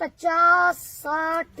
50, 60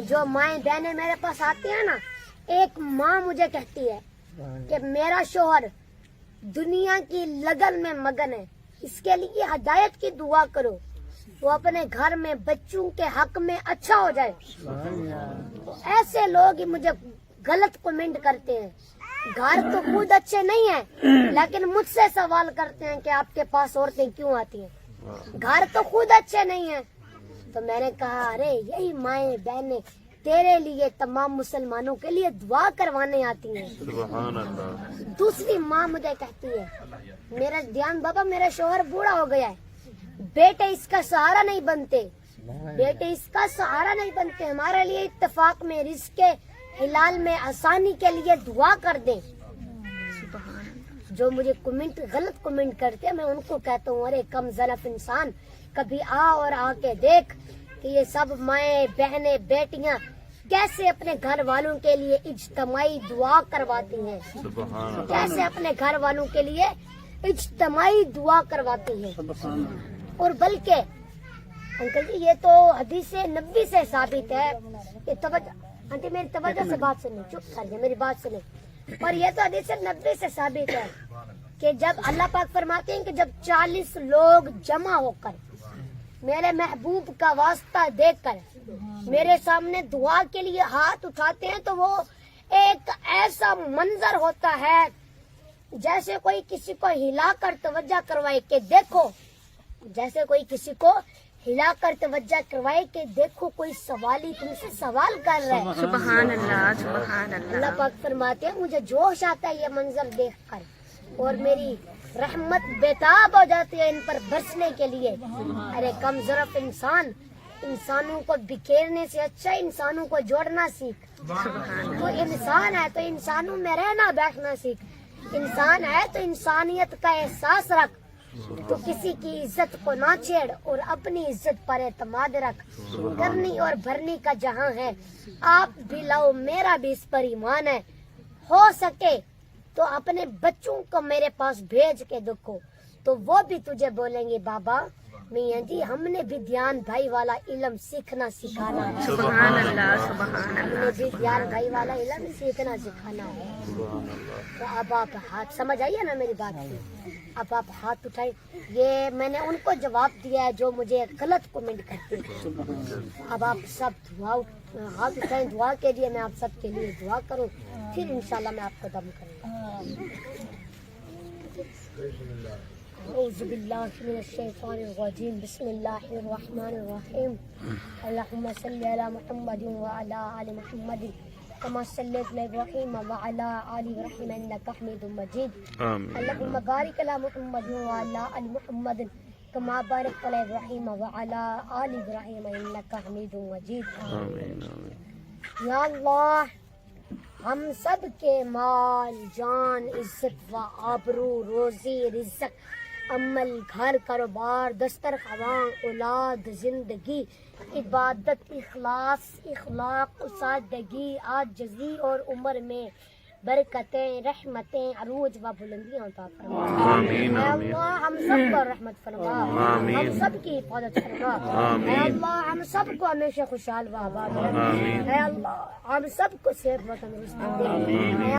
تو جو مائیں بہنیں میرے پاس آتی ہیں نا، ایک ماں مجھے کہتی ہے کہ میرا شوہر دنیا کی لگن میں مگن ہے، اس کے لیے ہدایت کی دعا کرو، وہ اپنے گھر میں بچوں کے حق میں اچھا ہو جائے۔ تو ایسے لوگ ہی مجھے غلط کمنٹ کرتے ہیں۔ گھر تو خود اچھے نہیں ہیں، لیکن مجھ سے سوال کرتے ہیں کہ آپ کے پاس عورتیں کیوں آتی ہیں؟ گھر تو خود اچھے نہیں ہیں۔ تو میں نے کہا ارے یہی مائیں بہنیں تیرے لیے تمام مسلمانوں کے لیے دعا کروانے آتی ہیں۔ سبحان اللہ۔ دوسری ماں مجھے کہتی ہے میرا دھیان بابا میرا شوہر بوڑھا ہو گیا ہے، بیٹے اس کا سہارا نہیں بنتے، بیٹے اس کا سہارا نہیں بنتے، ہمارے لیے اتفاق میں رزق کے حلال میں آسانی کے لیے دعا کر دیں۔ جو مجھے غلط کمنٹ کرتے ہیں، میں ان کو کہتا ہوں ارے کم ظرف انسان، کبھی آ اور آ کے دیکھ کہ یہ سب مائیں بہنیں بیٹیاں کیسے اپنے گھر والوں کے لیے اجتماعی دعا کرواتی ہیں، سبحان اللہ۔ کیسے اپنے گھر والوں کے لیے اجتماعی دعا کرواتی ہیں۔ اور بلکہ انکل جی یہ تو حدیث نبوی سے ثابت ہے کہ آنٹی میری توجہ سے بات سنیں، چپ کر میری بات سنیں، اور یہ تو حدیث نبوی سے ثابت ہے کہ جب اللہ پاک فرماتے ہیں کہ جب 40 لوگ جمع ہو کر میرے محبوب کا واسطہ دیکھ کر میرے سامنے دعا کے لیے ہاتھ اٹھاتے ہیں تو وہ ایک ایسا منظر ہوتا ہے جیسے کوئی کسی کو ہلا کر توجہ کروائے کہ دیکھو، جیسے کوئی کسی کو ہلا کر توجہ کروائے کہ دیکھو کوئی سوالی تم سے سوال کر رہا ہے۔ سبحان اللہ، سبحان اللہ اللہ۔ پاک فرماتے ہیں مجھے جوش آتا ہے یہ منظر دیکھ کر، اور میری رحمت بےتاب ہو جاتی ہے ان پر برسنے کے لیے۔ ارے کم ظرف انسان، انسانوں کو بکھیرنے سے اچھا انسانوں کو جوڑنا سیکھ۔ تو انسان ہے تو انسانوں میں رہنا بیٹھنا سیکھ، انسان ہے تو انسانیت کا احساس رکھ، تو کسی کی عزت کو نہ چھیڑ اور اپنی عزت پر اعتماد رکھ۔ کرنی اور بھرنی کا جہاں ہے، آپ بھی لاؤ میرا بھی اس پر ایمان ہے، ہو سکے تو اپنے بچوں کو میرے پاس بھیج کے دیکھو تو وہ بھی تجھے بولیں گے بابا میاں جی ہم نے بھی دھیان بھائی والا علم سیکھنا سکھانا ہے، سبحان اللہ، سبحان ہم اللہ۔ نے بھی دھیان بھائی والا علم سیکھنا سکھانا ہے۔ تو اب آپ ہاتھ سمجھ آئیے نا میری بات کی، اب آپ ہاتھ اٹھائیں۔ یہ میں نے ان کو جواب دیا ہے جو مجھے غلط کمنٹ کرتے ہیں۔ اب آپ سب ہاتھ اٹھائیں دعا کے لیے، میں آپ سب کے لیے دعا کروں، پھر انشاءاللہ میں آپ کو دم کروں گا۔ اعوذ باللہ من الشیطان الرجیم، بسم اللہ الرحمن الرحیم، اللہم صلی علی محمد وعلی آل محمد کما صلیت علی ابراہیم وعلی آل ابراہیم انک حمید مجید، آمین۔ اللہم بارک علی محمد وعلی آل محمد کما بارکت علی ابراہیم وعلی آل ابراہیم انک حمید مجید۔ آمین آمین۔ یا اللہ ہم سب کے مال جان عزت و آبرو روزی رزق عمل گھر کاروبار دسترخواں اولاد زندگی عبادت اخلاص اخلاق سادگی عاجزی اور عمر میں برکتیں رحمتیں عروج و بلندیاں عطا فرما۔ آمین اے آمین۔ اللہ ہم سب پر رحمت فرما، آمین۔ ہم سب کی حفاظت فرما۔ آمین۔ اے اللہ ہم سب کو ہمیشہ خوشحال و آباد رکھ۔ آمین۔ اے اللہ ہم سب کو صحت و تندرست دے۔ آمین۔